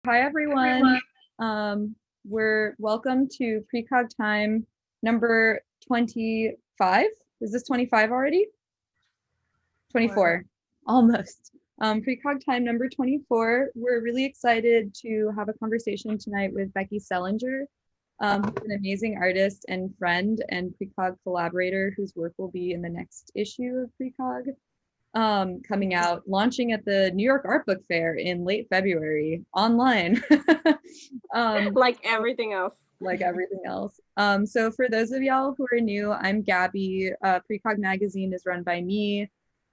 Hi, everyone. We're welcome to Precog time number 25. Is this 25 already? 24, almost. Precog time number 24. We're really excited to have a conversation tonight with Becky Sellinger, who's an amazing artist and friend and Precog collaborator whose work will be in the next issue of Precog. Coming out, launching at the New York Art Book Fair in late February online. Like everything else. Like everything else. So for those of y'all who are new, I'm Gabby. Precog Magazine is run by me,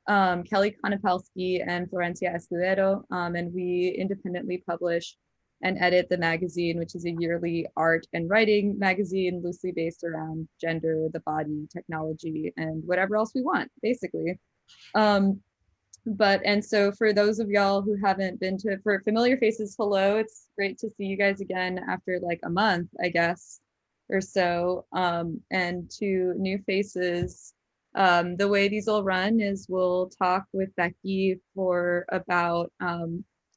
Kelly Konopelski, and Florencia Escudero, and we independently publish and edit the magazine, which is a yearly art and writing magazine loosely based around gender, the body, technology, and whatever else we want, basically. And so for those of y'all who haven't been to, for familiar faces, hello, it's great to see you guys again after like a month, I guess, or so. And to new faces, the way these will run is we'll talk with Becky for about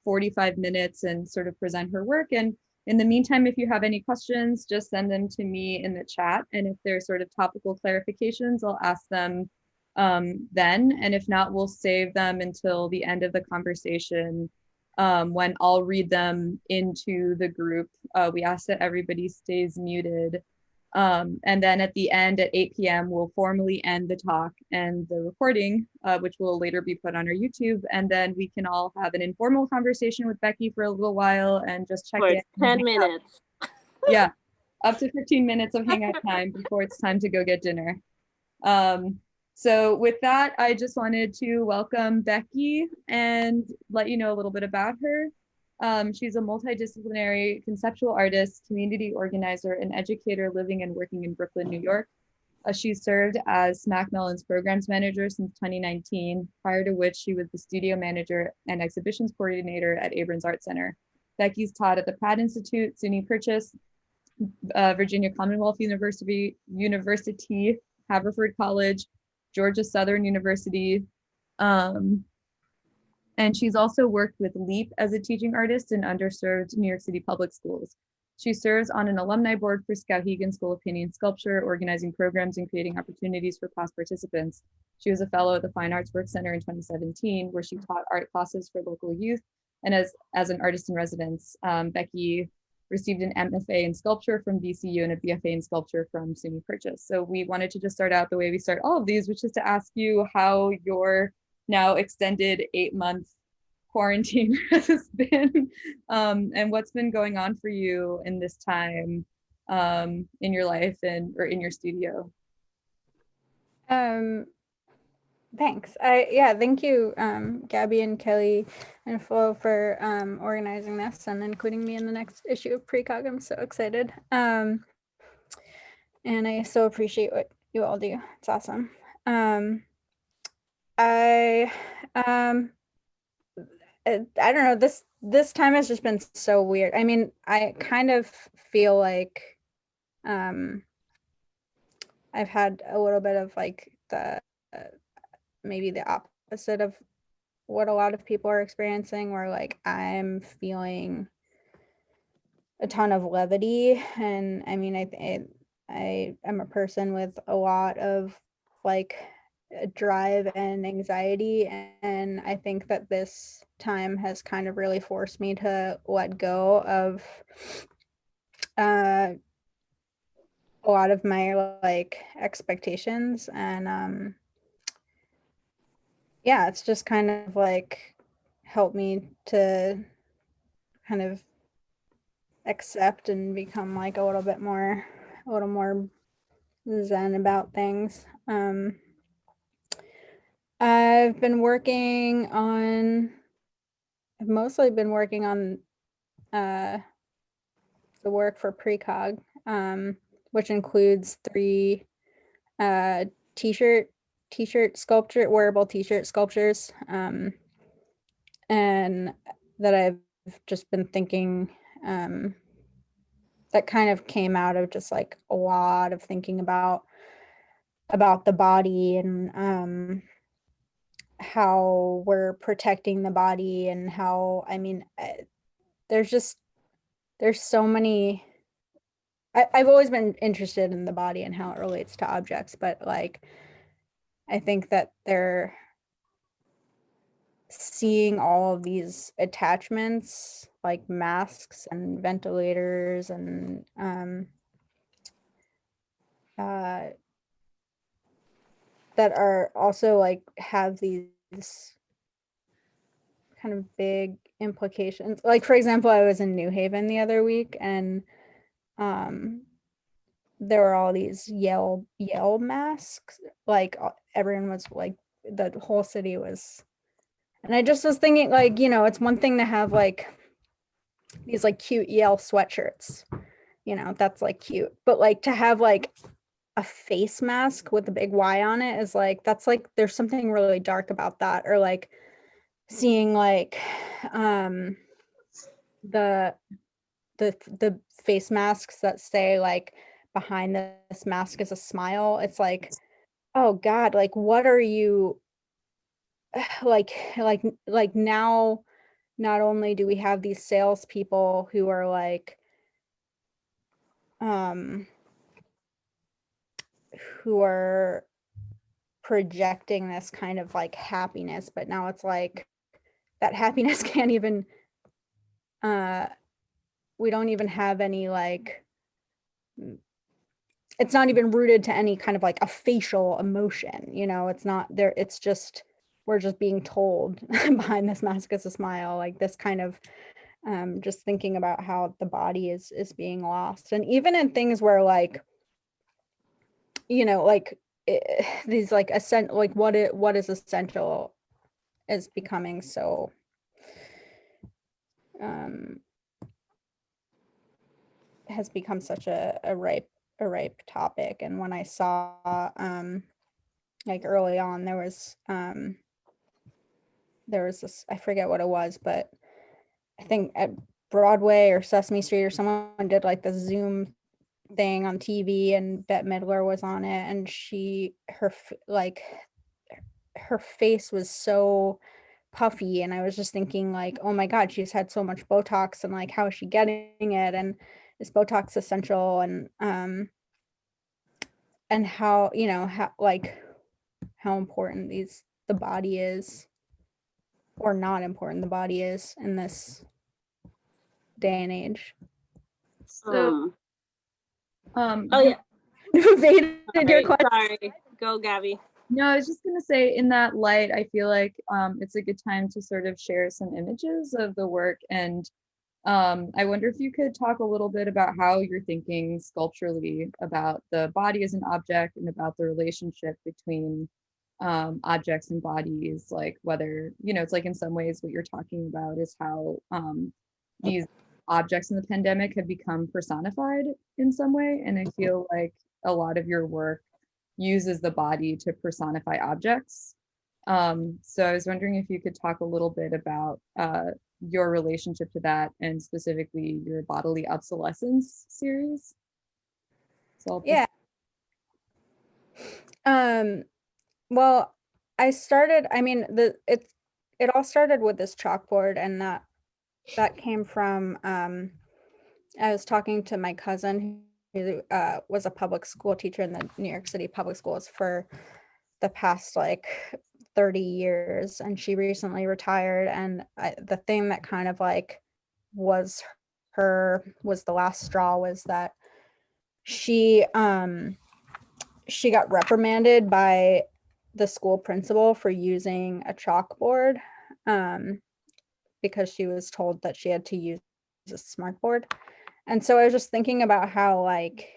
45 minutes and sort of present her work. And in the meantime, if you have any questions, just send them to me in the chat. And if there's sort of topical clarifications, I'll ask them then, and if not, we'll save them until the end of the conversation when I'll read them into the group. We ask that everybody stays muted. And then at the end at 8 p.m., we'll formally end the talk and the recording, which will later be put on our YouTube. And then we can all have an informal conversation with Becky for a little while and just check in. 10 minutes. Yeah, up to 15 minutes of hangout time before it's time to go get dinner. So with that, I just wanted to welcome Becky and let you know a little bit about her. She's a multidisciplinary conceptual artist, community organizer, and educator living and working in Brooklyn, New York. She's served as Macmillan's programs manager since 2019, prior to which she was the studio manager and exhibitions coordinator at Abrams Art Center. Becky's taught at the Pratt Institute, SUNY Purchase, Virginia Commonwealth University, Haverford College, Georgia Southern University. And she's also worked with LEAP as a teaching artist in underserved New York City public schools. She serves on an alumni board for Skowhegan School of Painting and Sculpture, organizing programs and creating opportunities for past participants. She was a fellow at the Fine Arts Work Center in 2017, where she taught art classes for local youth. And as an artist in residence, Becky received an MFA in sculpture from VCU and a BFA in sculpture from SUNY Purchase. So we wanted to just start out the way we start all of these, which is to ask you how your now extended 8-month quarantine has been, and what's been going on for you in this time in your life or in your studio. Thanks. Thank you, Gabby and Kelly and Flo for organizing this and including me in the next issue of Precog. I'm so excited. And I so appreciate what you all do. It's awesome. I don't know, this time has just been so weird. I mean, I kind of feel like I've had a little bit of like the maybe the opposite of what a lot of people are experiencing, where like I'm feeling a ton of levity. And I mean, I am a person with a lot of like drive and anxiety, and I think that this time has kind of really forced me to let go of a lot of my like expectations. And yeah, it's just kind of like helped me to kind of accept and become like a little more zen about things. I've mostly been working on the work for Precog, which includes 3 t-shirt sculpture, wearable t-shirt sculptures, and that I've just been thinking, that kind of came out of just like a lot of thinking about the body and how we're protecting the body, and how, I mean, there's just there's so many, I've always been interested in the body and how it relates to objects, but like I think that they're seeing all of these attachments like masks and ventilators and that are also like have these kind of big implications. Like for example, I was in New Haven the other week and there were all these Yale masks. Like everyone was like, the whole city was, and I just was thinking like, you know, it's one thing to have like these like cute Yale sweatshirts, you know, that's like cute, but like to have like a face mask with a big Y on it is like, that's like, there's something really dark about that. Or like seeing like the face masks that say like behind this mask is a smile. It's like, oh God, like what are you like now, not only do we have these salespeople who are like who are projecting this kind of like happiness, but now it's like that happiness can't even we don't even have any like, it's not even rooted to any kind of like a facial emotion, you know, it's not there, it's just, we're just being told behind this mask is a smile, like this kind of just thinking about how the body is being lost. And even in things where like, you know, like these like like what is essential is becoming so has become such a ripe topic. And when I saw like early on there was this, I forget what it was, but I think at Broadway or Sesame Street or someone did like the Zoom thing on TV and Bette Midler was on it, and her face was so puffy, and I was just thinking like, oh my God, she's had so much Botox, and like how is she getting it, and is Botox essential, and how, you know, how important the body is, or not important the body is in this day and age. So oh yeah. Your question. Sorry, go Gabby. No, I was just gonna say, in that light, I feel like it's a good time to sort of share some images of the work. And I wonder if you could talk a little bit about how you're thinking sculpturally about the body as an object and about the relationship between objects and bodies, like whether, you know, it's like in some ways what you're talking about is how these objects in the pandemic have become personified in some way. And I feel like a lot of your work uses the body to personify objects. So I was wondering if you could talk a little bit about your relationship to that, and specifically your bodily obsolescence series. So Yeah. Well, I mean, it all started with this chalkboard, and that came from I was talking to my cousin who was a public school teacher in the New York City public schools for the past like 30 years, and she recently retired, and the thing that kind of like was the last straw was that she got reprimanded by the school principal for using a chalkboard because she was told that she had to use a smartboard. And so I was just thinking about how like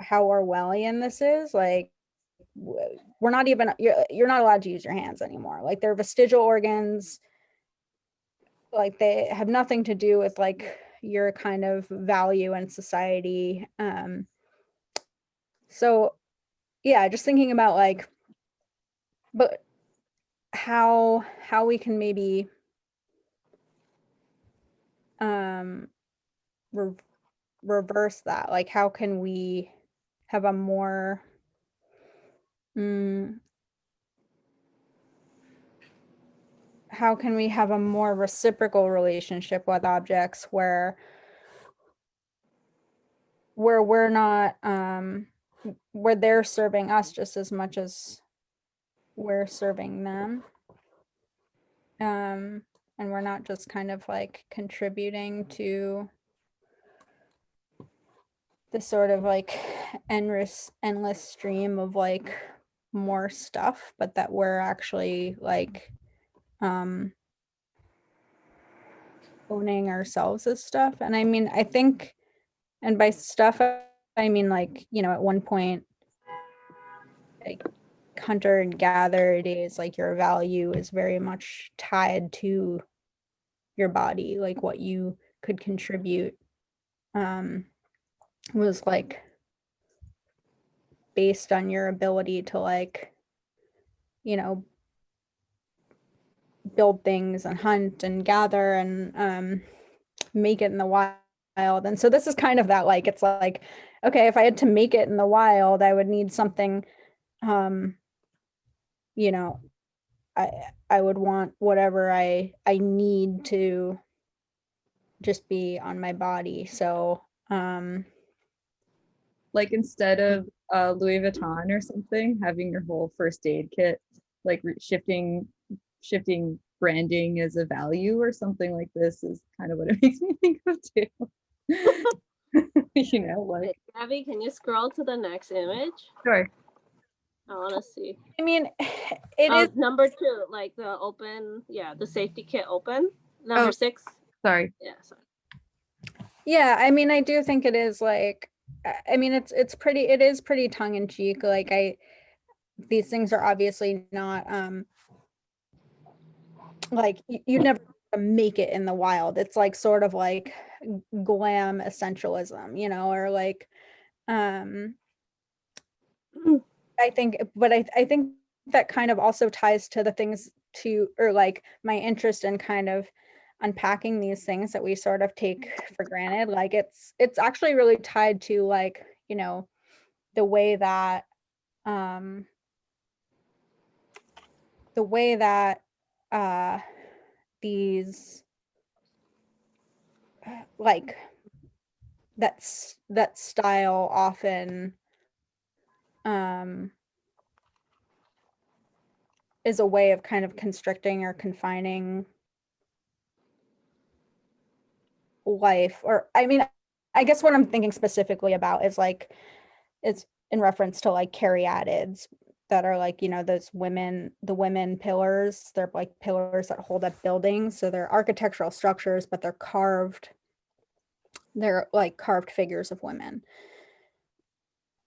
how Orwellian this is. Like we're not even, you're not allowed to use your hands anymore. Like they're vestigial organs. Like they have nothing to do with like your kind of value in society. So yeah, just thinking about like, but how we can maybe reverse that. Like how can we have a more how can we have a more reciprocal relationship with objects where we're not where they're serving us just as much as we're serving them, and we're not just kind of like contributing to the sort of like endless stream of like more stuff, but that we're actually like owning ourselves as stuff. And I mean, I think, and by stuff I mean, like, you know, at one point, like hunter and gatherer days, like your value is very much tied to your body, like what you could contribute was like based on your ability to like, you know, build things and hunt and gather and make it in the wild. And so this is kind of that, like, it's like, okay, if I had to make it in the wild, I would need something, you know, I would want whatever I need to just be on my body. So Like instead of Louis Vuitton or something, having your whole first aid kit, like shifting branding as a value or something like this is kind of what it makes me think of too. You know, like Gabby, can you scroll to the next image? sure. I want to see. I mean, it is number 2, like the open, the safety kit open. Number 6. Sorry. Yeah, sorry. Yeah, I mean, I do think it is like, I mean, it is pretty tongue in cheek. Like these things are obviously not like you never make it in the wild. It's like sort of like glam essentialism, you know, or like I think, but I think that kind of also ties to the things to, or like my interest in kind of unpacking these things that we sort of take for granted. Like it's actually really tied to like, you know, the way that these like that style often is a way of kind of constricting or confining life. Or I mean, I guess what I'm thinking specifically about is like, it's in reference to like caryatids that are like, you know, those women, the women pillars. They're like pillars that hold up buildings. So they're architectural structures, but they're carved. They're like carved figures of women.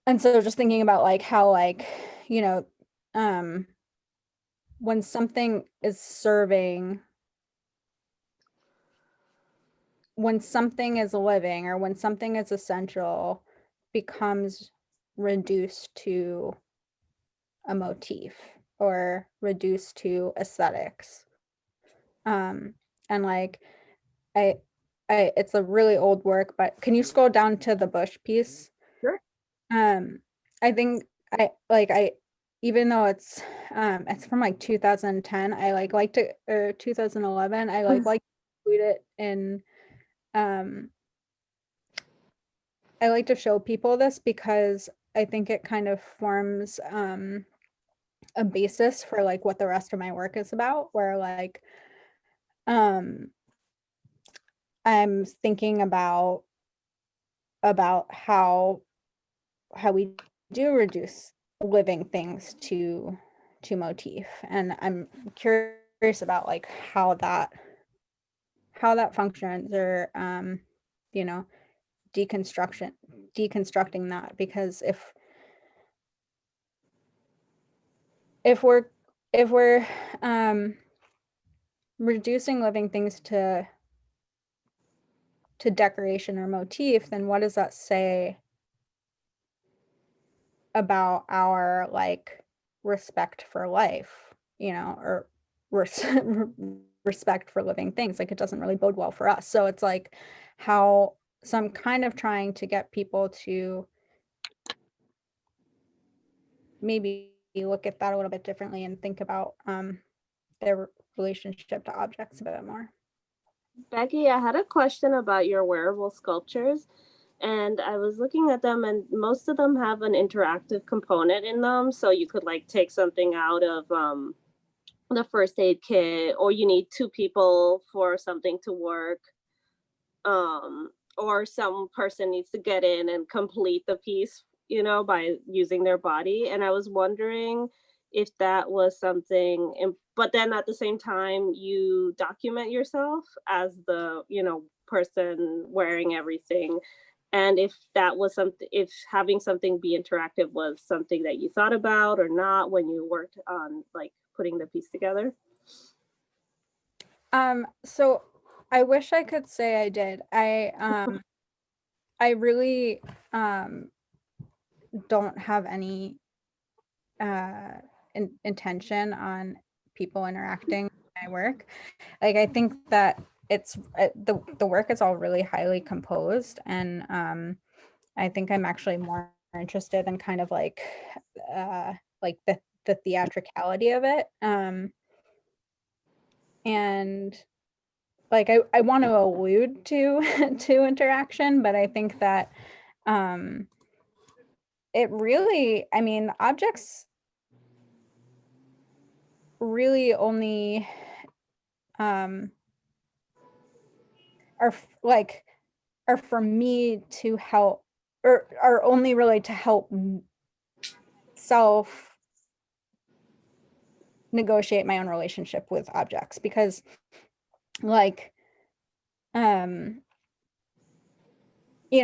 And so just thinking about like how like, you know, when something is serving, when something is living or when something is essential becomes reduced to a motif or reduced to aesthetics. And like I it's a really old work, but can you scroll down to the bush piece? Sure. I think I even though it's from like 2010, I like to, or 2011, I like to include it in I like to show people this because I think it kind of forms a basis for like what the rest of my work is about, where like I'm thinking about how we do reduce living things to motif, and I'm curious about like how that functions, or you know, deconstructing that, because if we're reducing living things to decoration or motif, then what does that say about our like respect for life, you know, or respect for living things? Like it doesn't really bode well for us. So it's like how, so I'm kind of trying to get people to maybe look at that a little bit differently and think about their relationship to objects a bit more. Becky, I had a question about your wearable sculptures, and I was looking at them, and most of them have an interactive component in them, so you could like take something out of the first aid kit, or you need two people for something to work, or some person needs to get in and complete the piece, you know, by using their body. And I was wondering if that was something, but then at the same time, you document yourself as the, you know, person wearing everything. And if that was something, if having something be interactive was something that you thought about or not when you worked on like putting the piece together. So I wish I could say I did. I really don't have any intention on people interacting with my work. Like I think that it's the work is all really highly composed, and I think I'm actually more interested in kind of like the theatricality of it. And like I want to allude to to interaction, but I think that it really, I mean, objects really only um are like are for me to help, or are only really to help self negotiate my own relationship with objects, because like you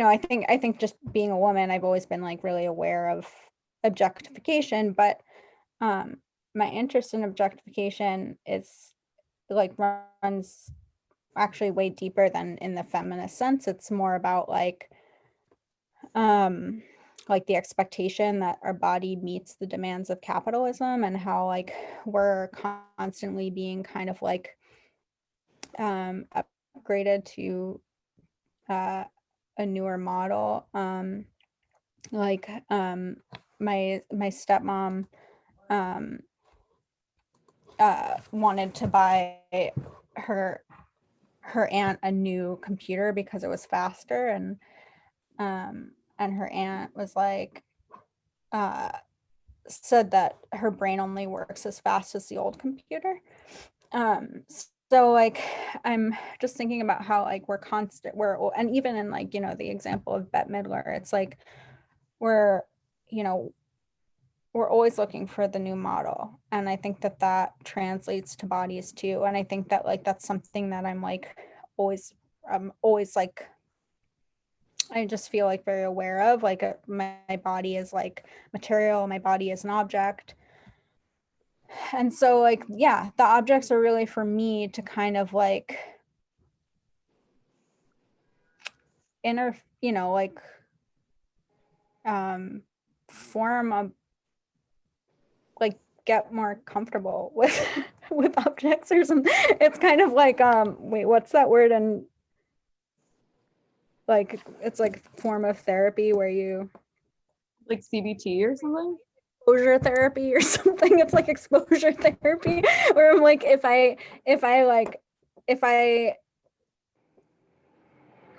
know, I think just being a woman, I've always been like really aware of objectification, but my interest in objectification is like runs actually way deeper than in the feminist sense. It's more about um the expectation that our body meets the demands of capitalism, and how like we're constantly being kind of like upgraded to a newer model. Like my stepmom um wanted to buy her aunt a new computer because it was faster, and her aunt was like said that her brain only works as fast as the old computer. So like I'm just thinking about how like and even in like, you know, the example of Bette Midler, it's like we're, you know, we're always looking for the new model, and I think that that translates to bodies too. And I think that like that's something that always I'm always like I just feel like very aware of, like my body is like material, my body is an object. And so like yeah, the objects are really for me to kind of like inner, you know, like form a like get more comfortable with with objects or something. It's kind of like wait, what's that word? And like it's like form of therapy where you Like CBT or something? exposure therapy or something. It's like exposure therapy where I'm like if I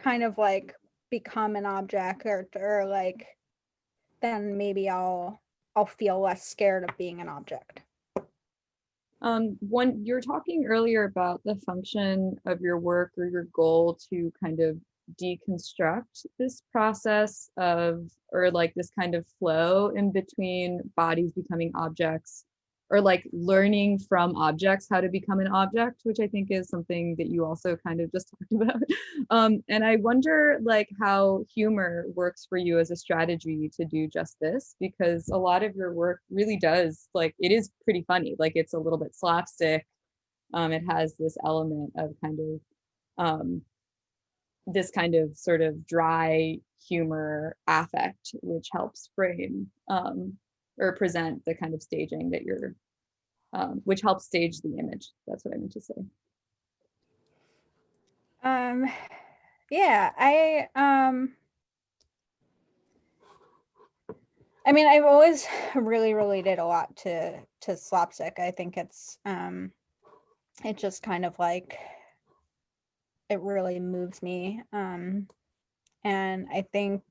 kind of like become an object, or like then maybe I'll feel less scared of being an object. When you're talking earlier about the function of your work or your goal to kind of deconstruct this process of, or like this kind of flow in between bodies becoming objects, or like learning from objects how to become an object, which I think is something that you also kind of just talked about. And I wonder like how humor works for you as a strategy to do just this, because a lot of your work really does, like, it is pretty funny. Like it's a little bit slapstick. It has this element of kind of this kind of sort of dry humor affect, which helps frame or present the kind of staging that you're which helps stage the image. That's what I meant to say. Yeah, I mean, I've always really related a lot to slapstick. I think it's it just kind of like, it really moves me. And I think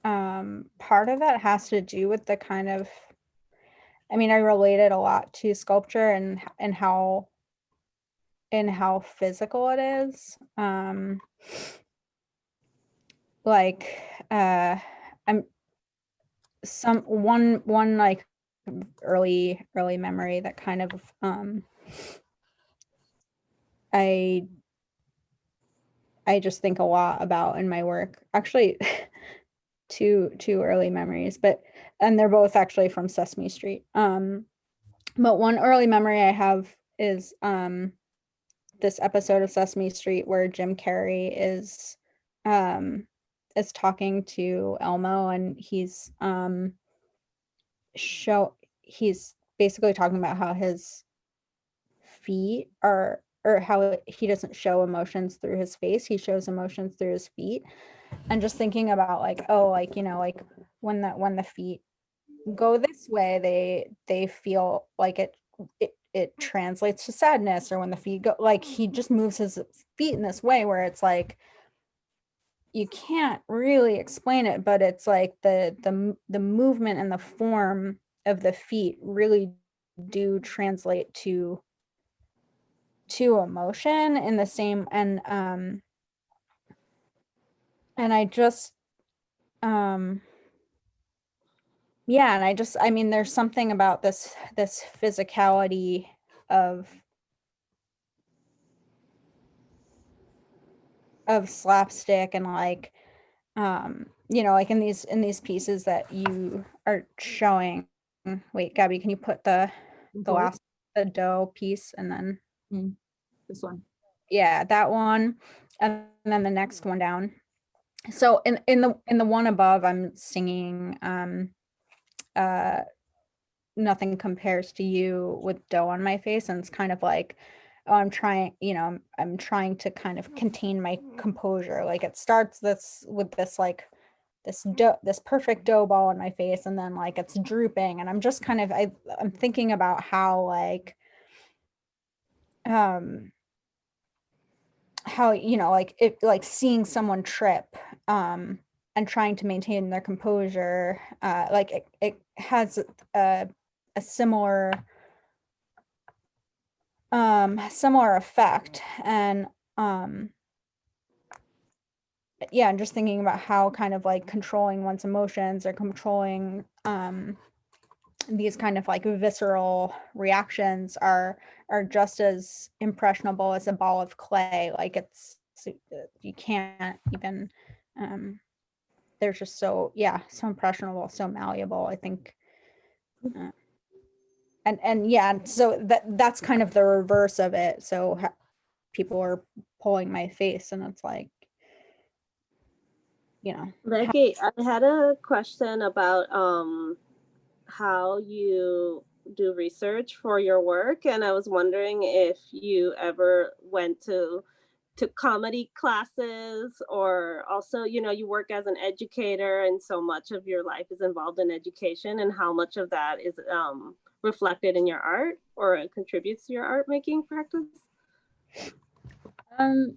part of that has to do with the kind of, I mean, I related a lot to sculpture and how physical it is. Like I'm one like early memory that kind of I just think a lot about in my work. Actually, two early memories, and they're both actually from Sesame Street. But one early memory I have is this episode of Sesame Street where Jim Carrey is talking to Elmo, and he's basically talking about how his feet are, or how he doesn't show emotions through his face, he shows emotions through his feet. And just thinking about like, oh, like, you know, like when the feet go this way, they feel like it translates to sadness. Or when the feet go, like, he just moves his feet in this way where it's like you can't really explain it, but it's like the movement and the form of the feet really do translate to emotion in the same. And I just yeah, and I mean, there's something about this physicality of slapstick, and like, you know, like in these pieces that you are showing. Wait, Gabby, can you put the last, the dough piece, and then This one. yeah, that one, and then the next one down. So in the one above, I'm singing uh Nothing Compares to You with dough on my face, and it's kind of like, oh, I'm trying, you know, I'm trying to kind of contain my composure. Like, it starts with this like this perfect dough ball on my face, and then like it's drooping, and I'm just kind of I'm thinking about how like um how, you know, like, it, like seeing someone trip and trying to maintain their composure, like it has a similar effect. And yeah, I'm just thinking about how kind of like controlling one's emotions, or controlling these kind of like visceral reactions are just as impressionable as a ball of clay. Like, it's, you can't even they're just so, yeah, so impressionable, so malleable, I think. uh, and yeah, so that's kind of the reverse of it. So people are pulling my face, and it's like, you know. Becky, I had a question about how you do research for your work, and I was wondering if you ever went to comedy classes, or also, you know, you work as an educator, and so much of your life is involved in education, and how much of that is reflected in your art, or it contributes to your art making practice. um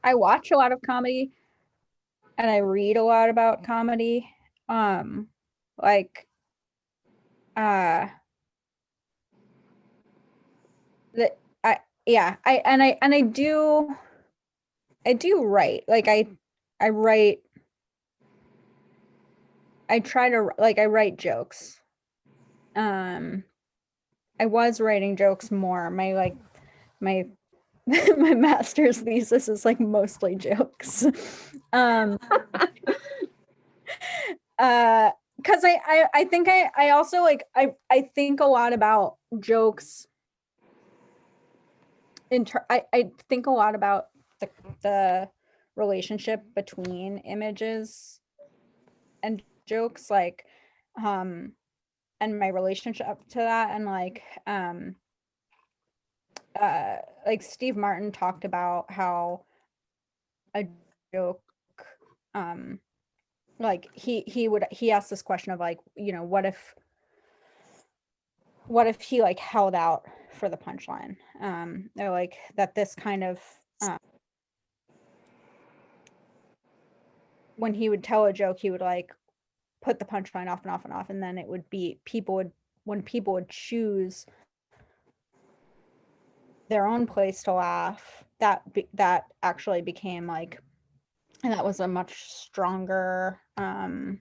I watch a lot of comedy, and I read a lot about comedy. Like, uh the I yeah, I do write. Like, I write, I try to, like, I write jokes. um I was writing jokes more. My, like, my my master's thesis is like mostly jokes. um Because I think I also like, I think a lot about jokes I think a lot about the relationship between images and jokes, um and my relationship to that. And like Steve Martin talked about how a joke, um like he asked this question of like, you know, what if he like held out for the punchline. They're like that this kind of when he would tell a joke, he would like put the punchline off and off and off, and then it would be when people would choose their own place to laugh, that actually became like, and that was a much stronger that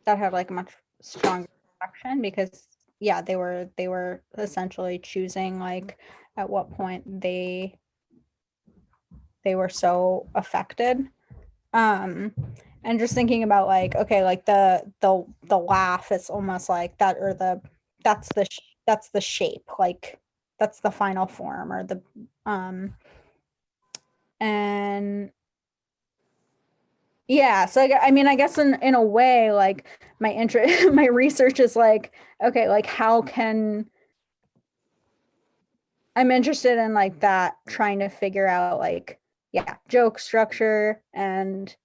had like a much stronger action, because yeah, they were essentially choosing like at what point they were so affected. And just thinking about like, okay, like the laugh is almost like that, or that's the shape, like that's the final form, or the and yeah, so I mean, I guess in a way, like my interest my research is like, okay, like how can I'm interested in like that, trying to figure out like, yeah, joke structure and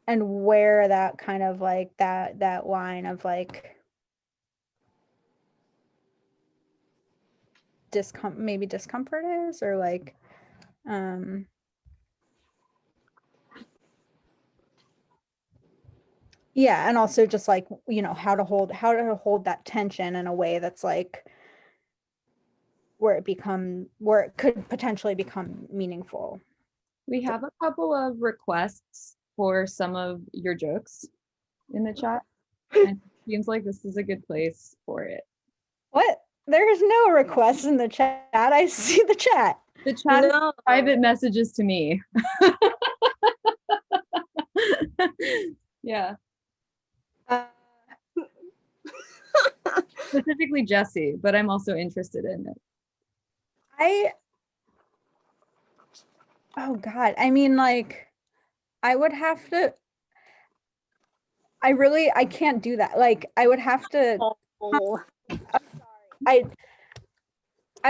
where that kind of like that line of like maybe discomfort is, or like yeah, and also just like, you know, how to hold that tension in a way that's like where it could potentially become meaningful. We have a couple of requests for some of your jokes in the chat, and it seems like this is a good place for it. What? There's no requests in the chat. I see the chat. The chat is No. private messages to me. Yeah. Specifically Jesse, but I'm also interested in it. Oh God. I mean, like, I would have to, I can't do that. Like, I would have to, Oh. I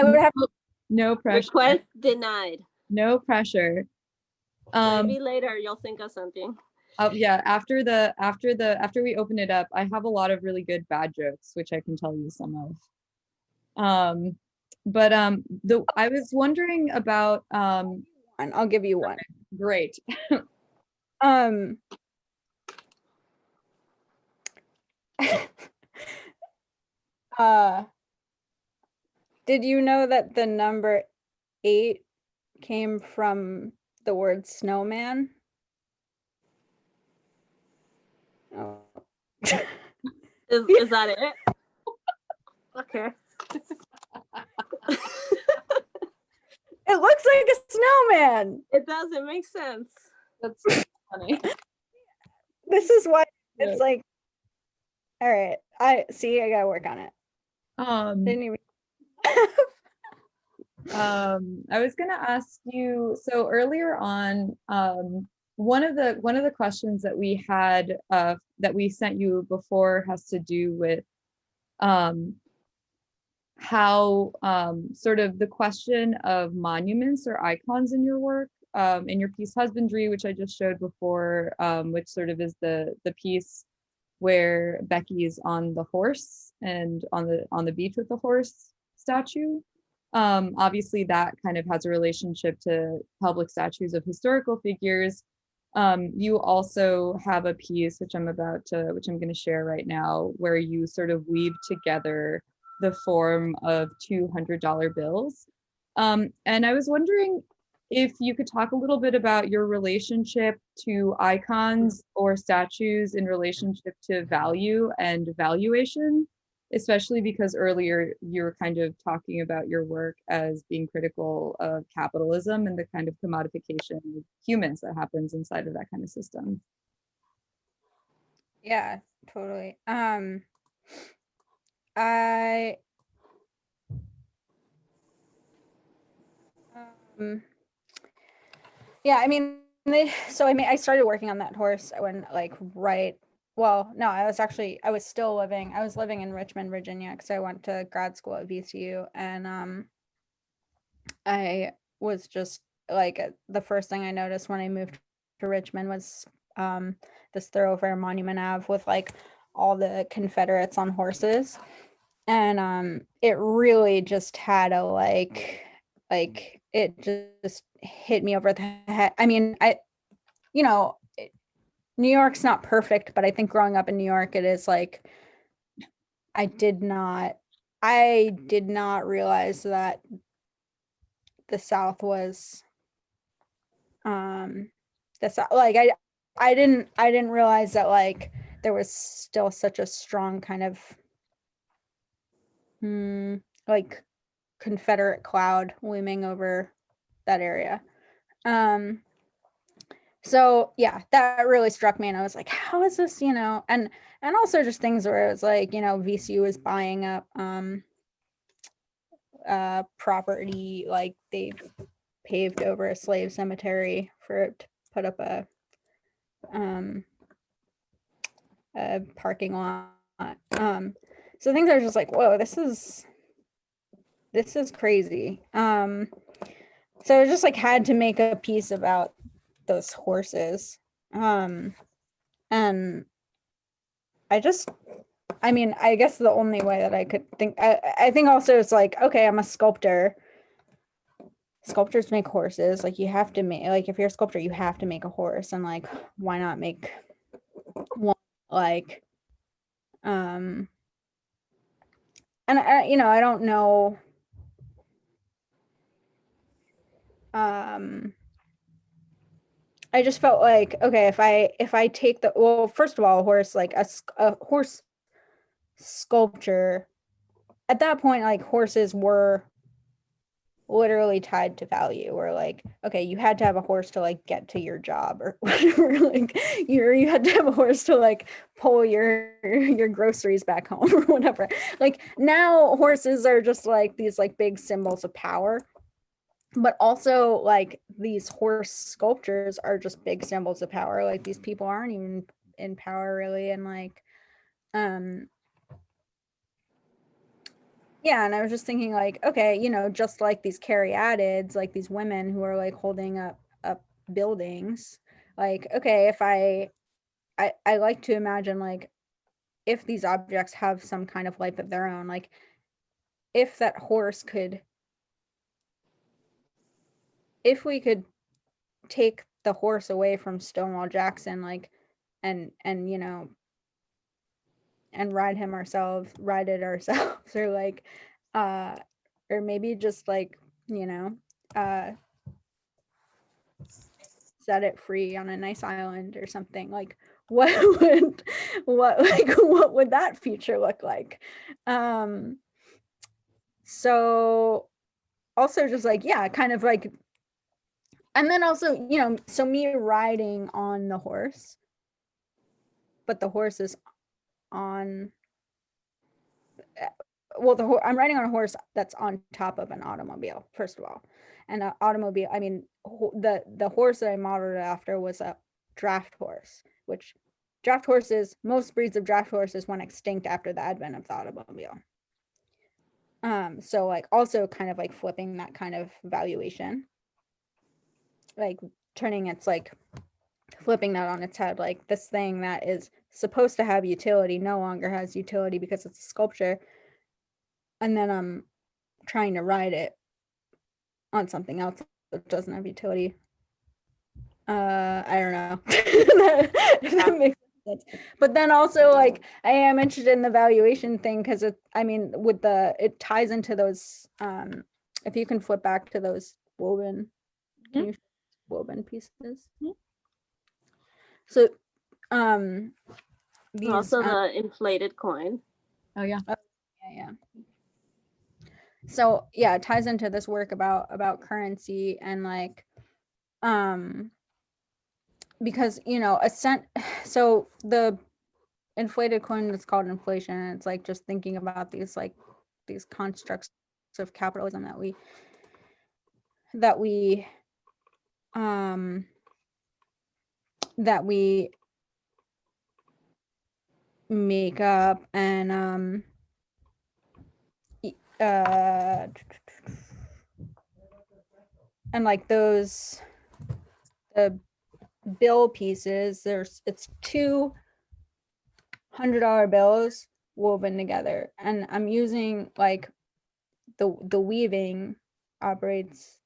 would have No pressure. Request denied. No pressure. Maybe later you'll think of something. Oh yeah, after we open it up, I have a lot of really good bad jokes, which I can tell you some of. But I was wondering about I'll give you one. Great. Did you know that the number 8 came from the word snowman? Oh. Is that it? Okay. It looks like a snowman. It does. It makes sense. That's funny. This is why it's Yeah. like, all right. I gotta work on it. Didn't even. I was gonna ask you, so earlier on, one of the questions that we had that we sent you before has to do with how sort of the question of monuments or icons in your work, in your piece Husbandry, which I just showed before, which sort of is the piece where Becky is on the horse and on the beach with the horse statue. Obviously that kind of has a relationship to public statues of historical figures. You also have a piece, which I'm going to share right now, where you sort of weave together the form of $200 bills. And I was wondering if you could talk a little bit about your relationship to icons or statues in relationship to value and valuation, especially because earlier you were kind of talking about your work as being critical of capitalism and the kind of commodification of humans that happens inside of that kind of system. Yeah, totally. Yeah, I mean, I started working on that horse when I was living in Richmond, Virginia, because I went to grad school at VCU, and I was just like, the first thing I noticed when I moved to Richmond was this thoroughfare, Monument Ave, with like all the Confederates on horses. and it really just had a like it just hit me over the head. I mean, you know, New York's not perfect, but I think growing up in New York, it is like I did not realize that the South was the South. Like I didn't realize that like there was still such a strong kind of like Confederate cloud looming over that area. So yeah, that really struck me, and I was like, how is this, you know, and also just things where it was like, you know, VCU is buying up property, like they paved over a slave cemetery for it to put up a parking lot. So things are just like, whoa, this is crazy. So I just like had to make a piece about those horses. And I mean, I guess the only way that I could think, I think also it's like, okay, I'm a sculptor. Sculptors make horses. Like you have to make, like if you're a sculptor, you have to make a horse, and like, why not make one like, and you know, I don't know. I just felt like, okay, if I take the, well, first of all, a horse, like a horse sculpture, at that point, like horses were literally tied to value, or like, okay, you had to have a horse to like get to your job or whatever, like you had to have a horse to like pull your groceries back home or whatever. Like now horses are just like these like big symbols of power, but also like these horse sculptures are just big symbols of power. Like these people aren't even in power really, and like yeah, and I was just thinking like, okay, you know, just like these caryatids, like these women who are like holding up buildings, like, okay, if I like to imagine like if these objects have some kind of life of their own, like if that horse could, if we could take the horse away from Stonewall Jackson, like, and you know, and ride it ourselves, or like, or maybe just like, you know, set it free on a nice island or something, like what would what would that future look like? So also just like, yeah, kind of like, and then also, you know, so me riding on the horse, but the horse is on, well, I'm riding on a horse that's on top of an automobile, first of all. And an automobile, I mean, the horse that I modeled it after was a draft horse, which draft horses, most breeds of draft horses went extinct after the advent of the automobile. So like also kind of like flipping that kind of valuation, like turning its like flipping that on its head, like this thing that is supposed to have utility no longer has utility because it's a sculpture, and then I'm trying to ride it on something else that doesn't have utility. I don't know if that makes sense. But then also like I am interested in the valuation thing because I mean with it ties into those if you can flip back to those woven, can you woven pieces? So these Also the inflated coin. Oh yeah. Yeah. So yeah, it ties into this work about currency and like because you know so the inflated coin is called inflation, and it's like just thinking about these like these constructs of capitalism that we make up, and and like those the bill pieces, it's $200 bills, woven together. And I'm using like the weaving operates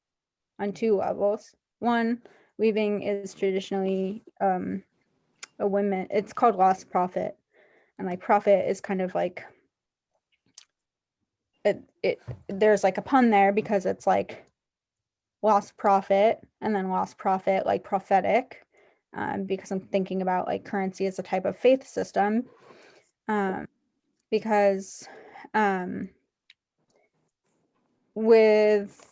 on two levels. One, weaving is traditionally a women, it's called lost profit. And like profit is kind of like it there's like a pun there because it's like lost profit and then lost profit like prophetic, because I'm thinking about like currency as a type of faith system, because with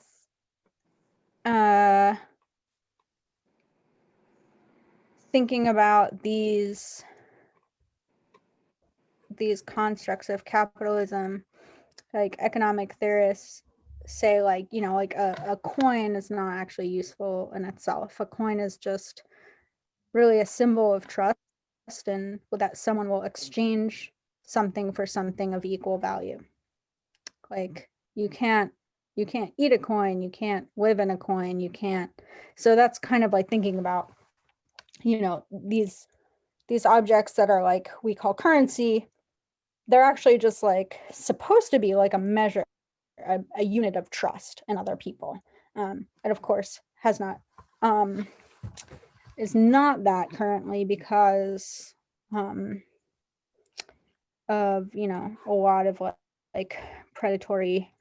thinking about these constructs of capitalism, like economic theorists say like, you know, like a coin is not actually useful in itself. A coin is just really a symbol of trust, and that someone will exchange something for something of equal value. Like you can't eat a coin, you can't live in a coin, you can't. So that's kind of like thinking about, you know, these objects that are like we call currency, they're actually just like supposed to be like a measure, a unit of trust in other people. And of course has not, is not that currently because of, you know, a lot of like predatory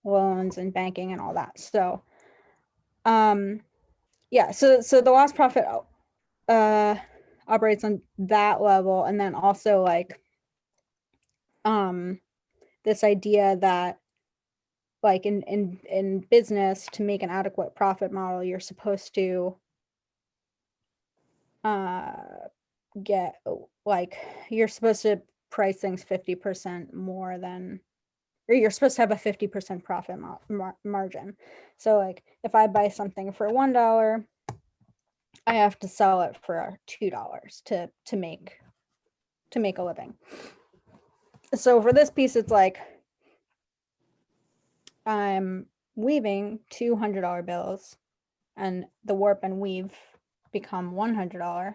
loans and banking and all that. So yeah, so the lost profit operates on that level. And then also like this idea that like in business, to make an adequate profit model, you're supposed to get like, you're supposed to price things 50% more than, or you're supposed to have a 50% profit margin. So like if I buy something for $1, I have to sell it for $2 to make a living. So for this piece, it's like I'm weaving $200 bills, and the warp and weave become $100.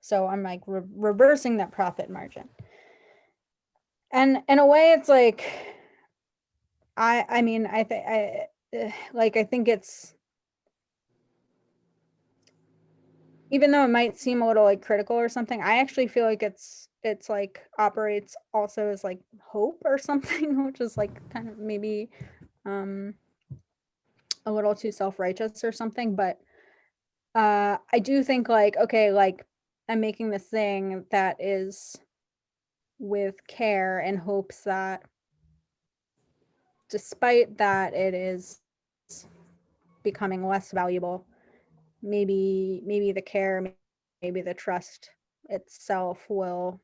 So I'm like reversing that profit margin. And in a way, it's like, I mean, I think it's, even though it might seem a little like critical or something, I actually feel like it's like operates also as like hope or something, which is like kind of maybe a little too self-righteous or something. But I do think like, okay, like I'm making this thing that is with care in hopes that despite that it is becoming less valuable, maybe the care, maybe the trust itself will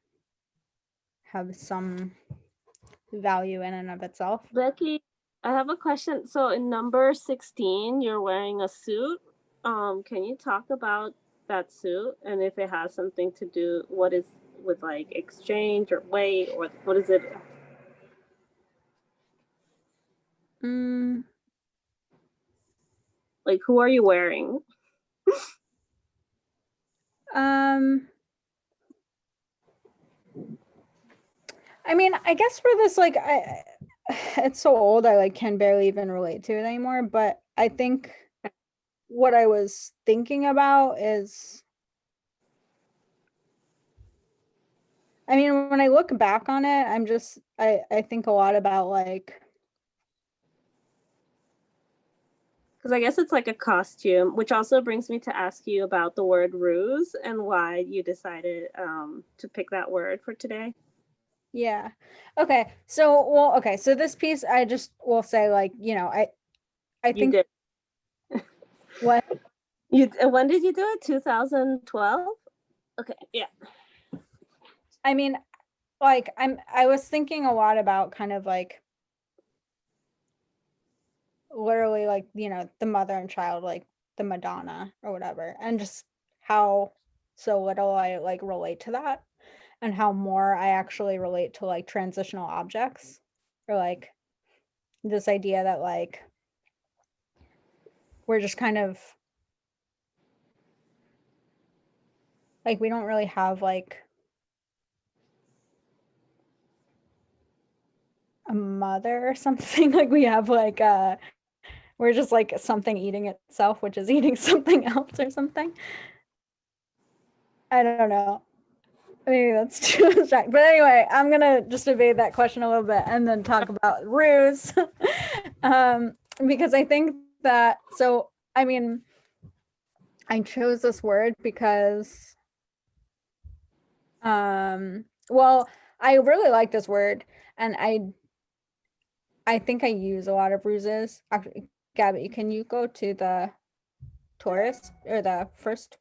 have some value in and of itself. Becky, I have a question. So in number 16, you're wearing a suit. Can you talk about that suit and if it has something to do, what is with like exchange or weight, or what is it? Like, who are you wearing? I mean, I guess for this, like, it's so old, I like can barely even relate to it anymore. But I think what I was thinking about is, I mean, when I look back on it, I think a lot about like, Because I guess it's like a costume, which also brings me to ask you about the word ruse and why you decided to pick that word for today. yeah. Okay. So this piece, I just will say, like, you know, I You think did. what, When did you do it? 2012? Okay, yeah. I mean, like, I was thinking a lot about kind of like literally like, you know, the mother and child, like the Madonna or whatever, and just how so little I like relate to that, and how more I actually relate to like transitional objects, or like this idea that like we're just kind of like, we don't really have like a mother or something. Like we have like we're just like something eating itself, which is eating something else or something. I don't know. Maybe that's too abstract. But anyway, I'm gonna just evade that question a little bit and then talk about ruse. Because I think that, so I mean, I chose this word because well, I really like this word, and I think I use a lot of ruses. Actually, Gabby, can you go to the tourist or the first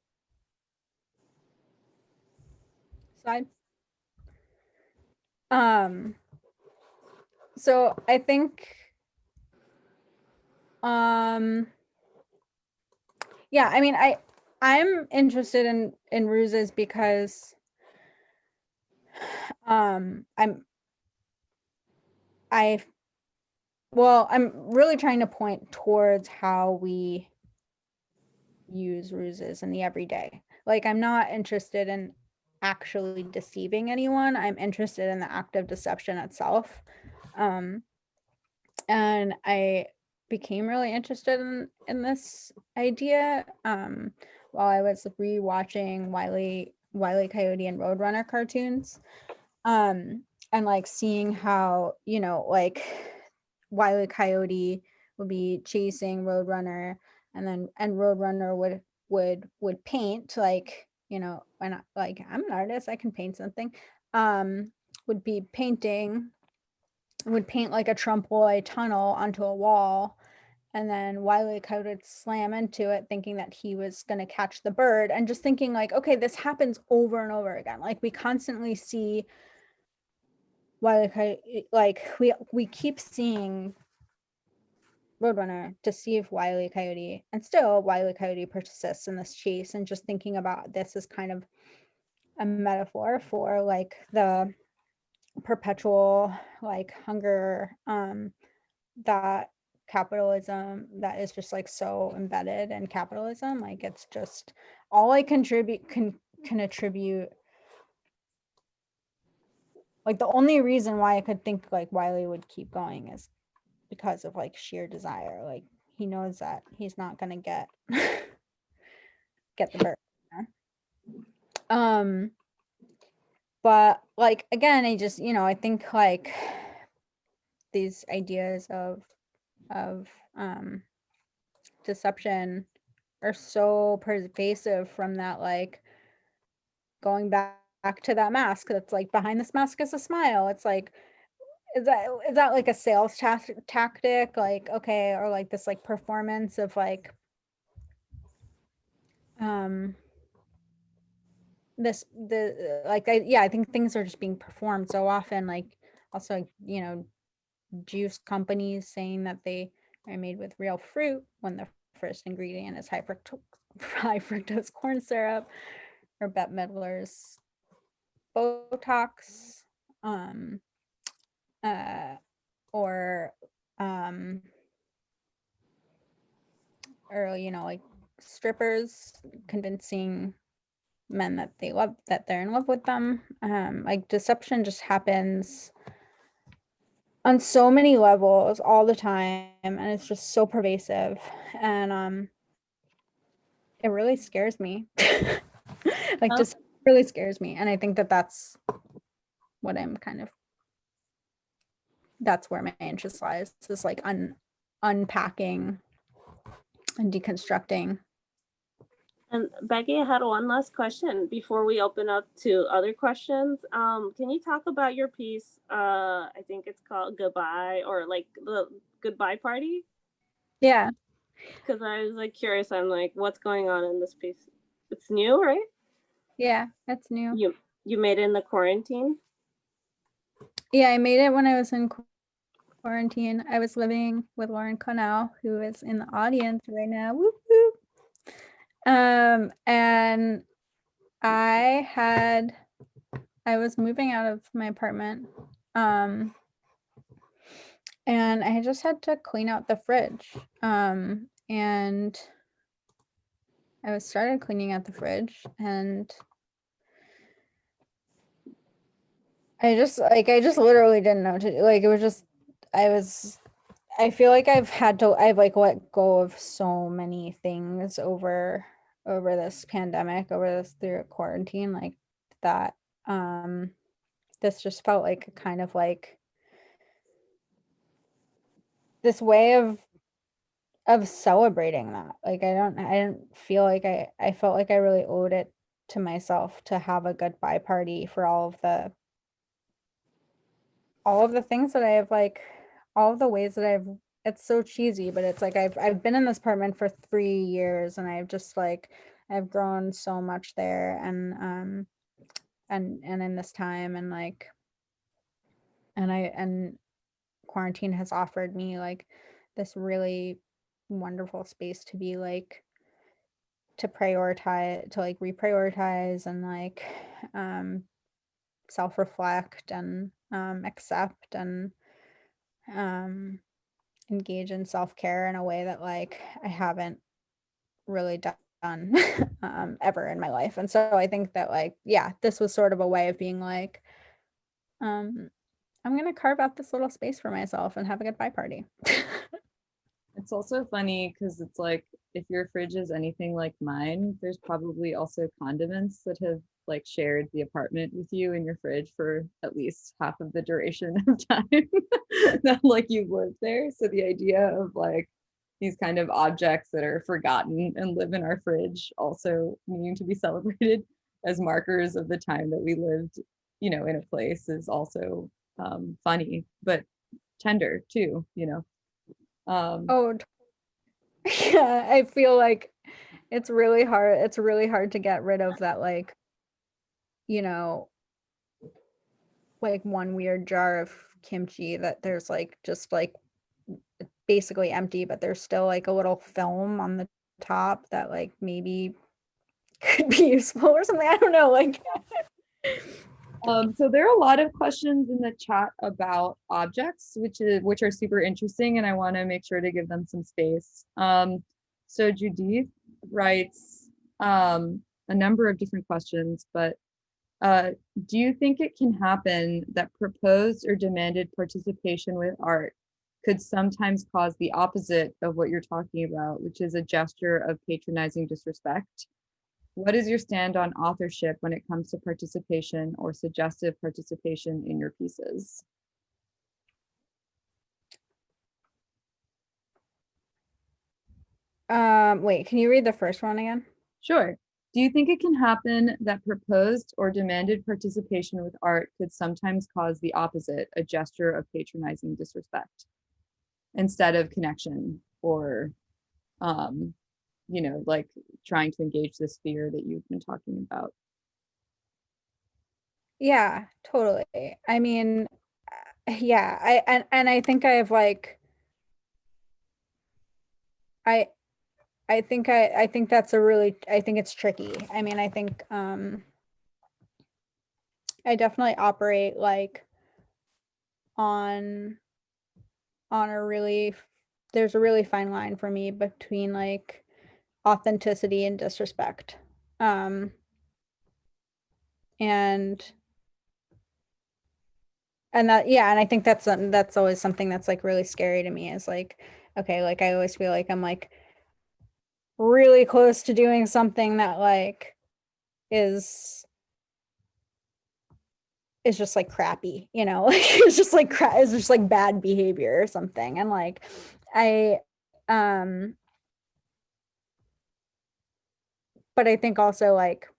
slide? So I think yeah, I mean, I'm interested in ruses because I'm I well, I'm really trying to point towards how we use ruses in the everyday. Like, I'm not interested in actually deceiving anyone. I'm interested in the act of deception itself. And I became really interested in this idea while I was rewatching Wile E. Coyote and Roadrunner cartoons. And like seeing how, you know, like Wile E. Coyote would be chasing Roadrunner, and Roadrunner would paint, like, you know, when like I'm an artist, I can paint something. Would be painting, would paint like a trompe tunnel onto a wall, and then Wile E. Coyote would slam into it thinking that he was going to catch the bird, and just thinking like, okay, this happens over and over again. Like we constantly see Wile E. Coyote, like we keep seeing Roadrunner deceive Wile E. Coyote, and still Wile E. Coyote persists in this chase, and just thinking about this as kind of a metaphor for like the perpetual like hunger that capitalism, that is just like so embedded in capitalism. Like it's just all I can attribute, like the only reason why I could think like Wiley would keep going is because of like sheer desire. Like he knows that he's not gonna get the bird, you know? But like again, I just, you know, I think like these ideas of deception are so pervasive, from that like going back to that mask that's like, behind this mask is a smile. It's like, is that like a sales tactic, like, okay, or like this like performance of like I think things are just being performed so often. Like also, you know, juice companies saying that they are made with real fruit when the first ingredient is high fructose corn syrup, or Bette Midler's Botox, or you know, like strippers convincing men that they're in love with them. Like deception just happens on so many levels all the time, and it's just so pervasive, and it really scares me. Like just really scares me, and I think that that's what I'm kind of, that's where my interest lies, is like unpacking and deconstructing. And Becky, I had one last question before we open up to other questions. Can you talk about your piece? I think it's called Goodbye, or like the Goodbye Party. Yeah. Because I was like curious. I'm like, what's going on in this piece? It's new, right? Yeah, that's new. You made it in the quarantine? Yeah, I made it when I was in quarantine. I was living with Lauren Connell, who is in the audience right now. Whoop, whoop. And I was moving out of my apartment, and I just had to clean out the fridge. And I started cleaning out the fridge, and I just literally didn't know what to do. Like, it was just I feel like I've like let go of so many things over this pandemic, through quarantine, like that. This just felt like kind of like this way of celebrating that. Like I didn't feel like I felt like I really owed it to myself to have a goodbye party for all of the things that I have, like all of the ways that it's so cheesy, but it's like I've been in this apartment for 3 years, and I've grown so much there, and in this time, and like and quarantine has offered me like this really wonderful space to be like to prioritize, to like reprioritize, and like self-reflect, and accept, and um engage in self-care in a way that like I haven't really done ever in my life. And so I think that like, yeah, this was sort of a way of being like, um I'm gonna carve out this little space for myself and have a goodbye party. It's also funny because it's like if your fridge is anything like mine, there's probably also condiments that have like shared the apartment with you in your fridge for at least half of the duration of time that like you've lived there. So the idea of like these kind of objects that are forgotten and live in our fridge also needing to be celebrated as markers of the time that we lived, you know, in a place is also funny, but tender too, you know. Oh, yeah, I feel like it's really hard to get rid of that, like, you know, like one weird jar of kimchi that there's like just like basically empty, but there's still like a little film on the top that like maybe could be useful or something. I don't know, like So there are a lot of questions in the chat about objects, which are super interesting, and I want to make sure to give them some space. So Judith writes a number of different questions, but do you think it can happen that proposed or demanded participation with art could sometimes cause the opposite of what you're talking about, which is a gesture of patronizing disrespect? What is your stand on authorship when it comes to participation or suggestive participation in your pieces? wait, can you read the first one again? Sure. Do you think it can happen that proposed or demanded participation with art could sometimes cause the opposite, a gesture of patronizing disrespect, instead of connection or, you know, like trying to engage this fear that you've been talking about? Yeah, totally. I mean, yeah, and I think I've like I I think that's a really, I think it's tricky. I mean, I think I definitely operate like on a really, there's a really fine line for me between like authenticity and disrespect. Um and that, yeah, and I think that's always something that's like really scary to me, is like, okay, like I always feel like I'm like really close to doing something that like is just like crappy, you know, like it's just like it's just like bad behavior or something. And like I um but I think also like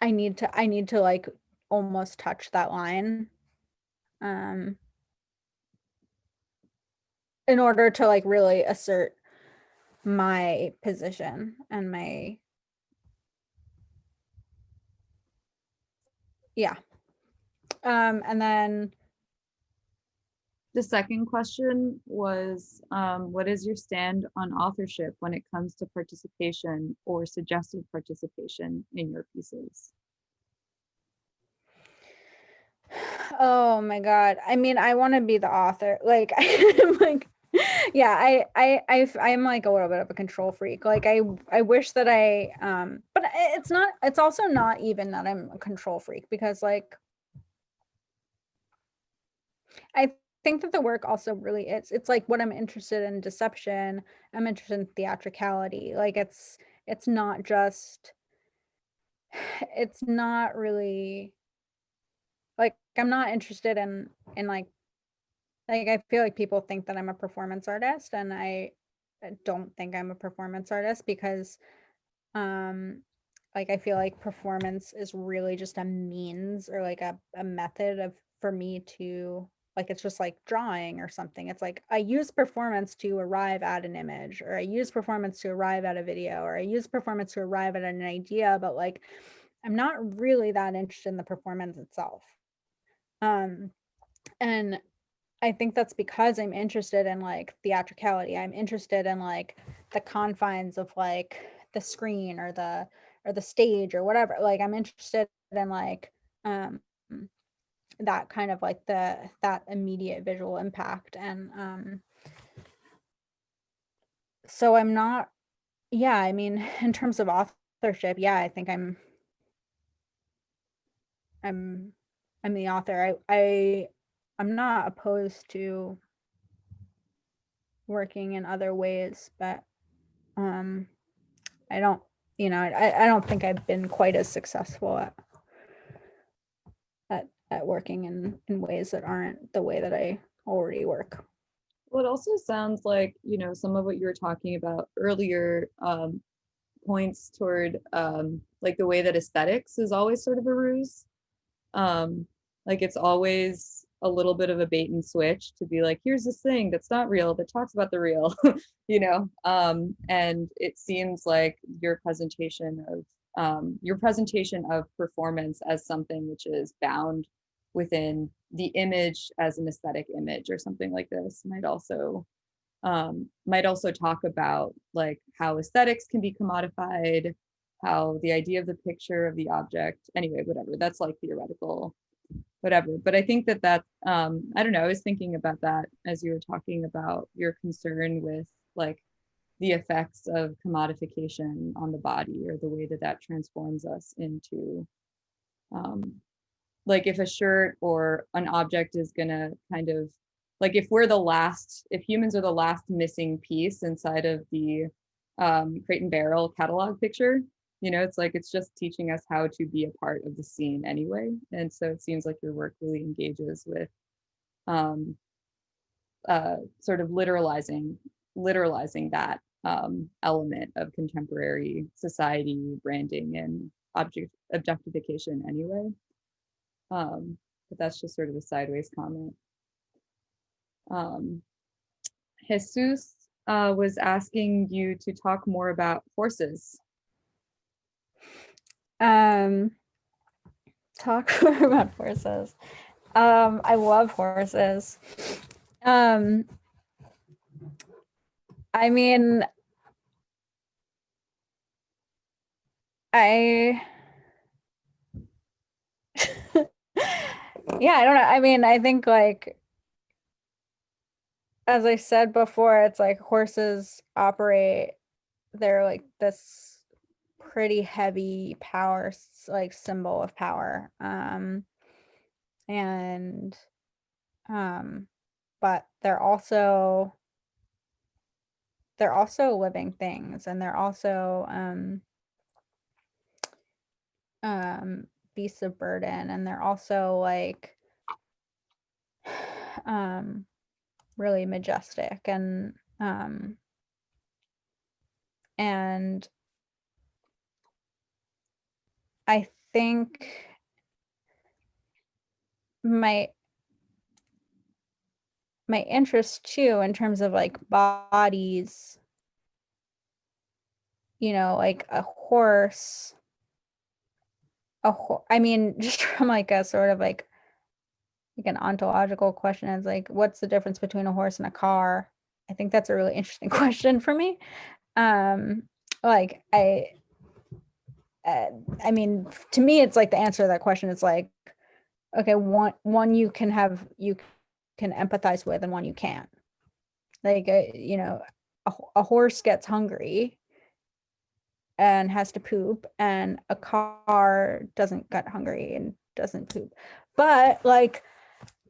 I need to like almost touch that line um in order to like really assert my position and my, yeah. And then The second question was, what is your stand on authorship when it comes to participation or suggestive participation in your pieces? oh my god, I mean, I want to be the author, like I'm like, yeah, I'm like a little bit of a control freak. Like I wish that but it's not, it's also not even that I'm a control freak, because like I think that the work also really is, it's like what I'm interested in, deception, I'm interested in theatricality. Like it's not just, it's not really like, I'm not interested in I feel like people think that I'm a performance artist, and I don't think I'm a performance artist because like I feel like performance is really just a means, or like a method of, for me to, like, it's just like drawing or something. It's like I use performance to arrive at an image, or I use performance to arrive at a video, or I use performance to arrive at an idea, but like I'm not really that interested in the performance itself. Um and I think that's because I'm interested in like theatricality. I'm interested in like the confines of like the screen or the stage or whatever. Like I'm interested in like um that kind of like that immediate visual impact. And so I'm not, yeah, I mean, in terms of authorship, yeah, I think I'm I'm the author. I'm not opposed to working in other ways, but um I don't, I don't think I've been quite as successful at working in ways that aren't the way that I already work. Well, it also sounds like, some of what you were talking about earlier points toward like the way that aesthetics is always sort of a ruse. Um, like it's always a little bit of a bait and switch to be like, here's this thing that's not real that talks about the real, and it seems like your presentation of performance as something which is bound within the image as an aesthetic image or something like this might also talk about like how aesthetics can be commodified, how the idea of the picture of the object, anyway, whatever, that's like theoretical, whatever. But I think that I don't know, I was thinking about that as you were talking about your concern with like the effects of commodification on the body, or the way that that transforms us into like if a shirt or an object is gonna kind of, like if humans are the last missing piece inside of the Crate and Barrel catalog picture, it's like it's just teaching us how to be a part of the scene anyway. And so it seems like your work really engages with um, sort of literalizing that element of contemporary society, branding, and objectification anyway. But that's just sort of a sideways comment. Jesus was asking you to talk more about horses. Talk more about horses. I love horses. I mean, yeah, I don't know. I mean, I think like, as I said before, it's like horses operate, they're like this pretty heavy power, like symbol of power. And but they're also living things, and they're also beasts of burden, and they're also like really majestic, and I think my interest too, in terms of like bodies, like a horse, I mean, just from like a sort of like an ontological question, is like, what's the difference between a horse and a car? I think that's a really interesting question for me. Like I mean, to me, it's like the answer to that question is like, okay, one you can empathize with, and one you can't. Like, a horse gets hungry and has to poop, and a car doesn't get hungry and doesn't poop. But like,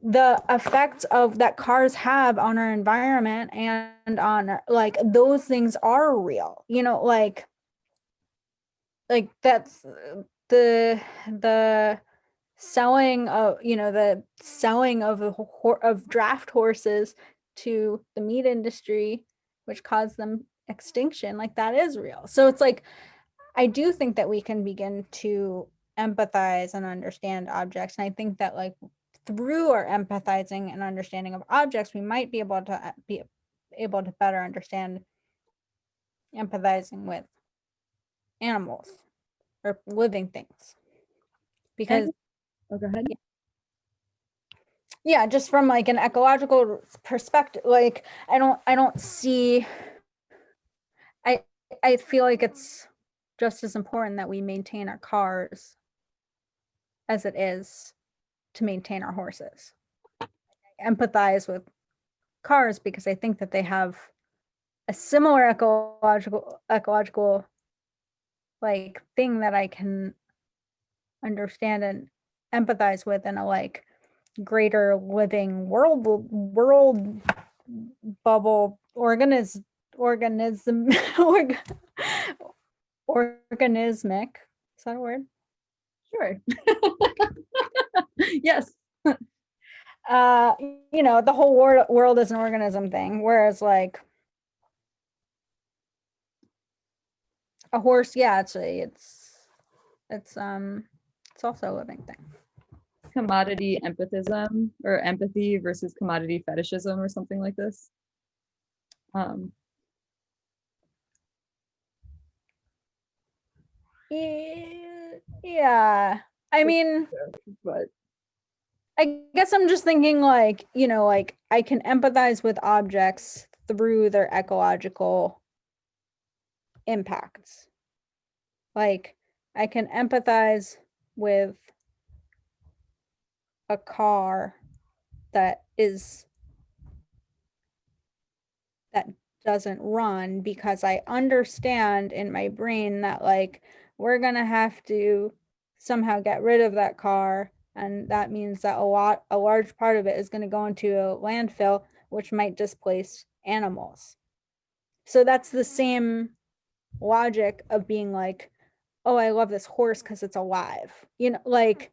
the effects of that cars have on our environment and on like those things are real, you know, like that's the selling of, you know, the selling of of draft horses to the meat industry, which caused them extinction, like that is real. So it's like I do think that we can begin to empathize and understand objects. And I think that like through our empathizing and understanding of objects, we might be able to better understand empathizing with animals or living things. Because oh, go ahead. yeah, just from like an ecological perspective, like I don't see I feel like it's just as important that we maintain our cars as it is to maintain our horses. I empathize with cars because I think that they have a similar ecological like thing that I can understand and empathize with in a like greater living world bubble organism organismic. Is that a word? Sure. Yes. You know, the whole world is an organism thing, whereas like a horse, yeah, it's also a living thing. Commodity empathism or empathy versus commodity fetishism or something like this. Yeah. I mean, but I guess I'm just thinking like, you know, like I can empathize with objects through their ecological impacts. Like I can empathize with a car that doesn't run because I understand in my brain that like we're gonna have to somehow get rid of that car, and that means that a large part of it is going to go into a landfill, which might displace animals. So that's the same logic of being like, oh, I love this horse because it's alive. You know, like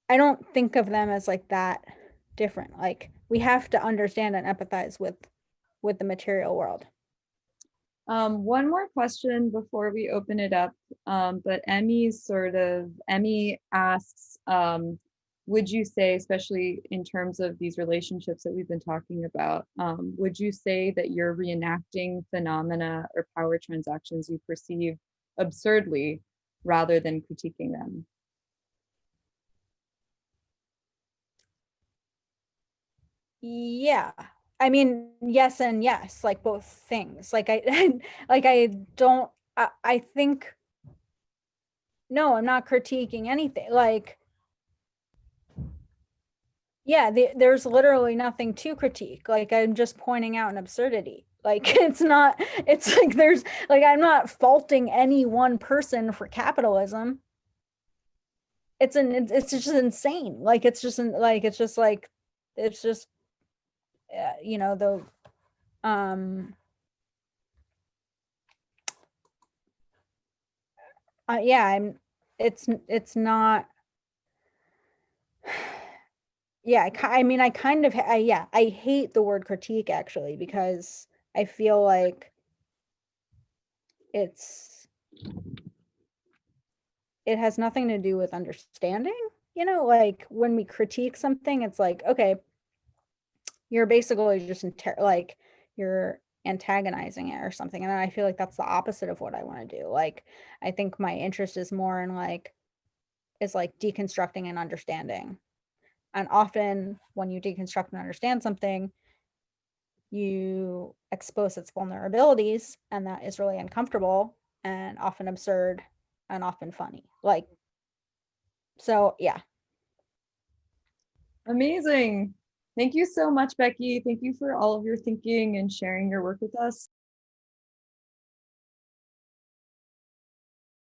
I don't think of them as like that different. Like we have to understand and empathize with the material world. One more question before we open it up. But Emmy asks, would you say, especially in terms of these relationships that we've been talking about, would you say that you're reenacting phenomena or power transactions you perceive absurdly rather than critiquing them? Yeah. I mean, yes and yes, like both things. Like like I don't I think no, I'm not critiquing anything. Like yeah, there's literally nothing to critique. Like I'm just pointing out an absurdity. Like it's like there's like I'm not faulting any one person for capitalism. It's just insane. Like it's just you know, yeah, it's not yeah, I mean I kind of yeah, I hate the word critique actually because I feel like it's it has nothing to do with understanding, you know, like when we critique something it's like okay, you're basically just like you're antagonizing it or something, and I feel like that's the opposite of what I want to do. Like I think my interest is more in like deconstructing and understanding. And often when you deconstruct and understand something, you expose its vulnerabilities, and that is really uncomfortable and often absurd and often funny. Like, so yeah. Amazing. Thank you so much, Becky. Thank you for all of your thinking and sharing your work with us.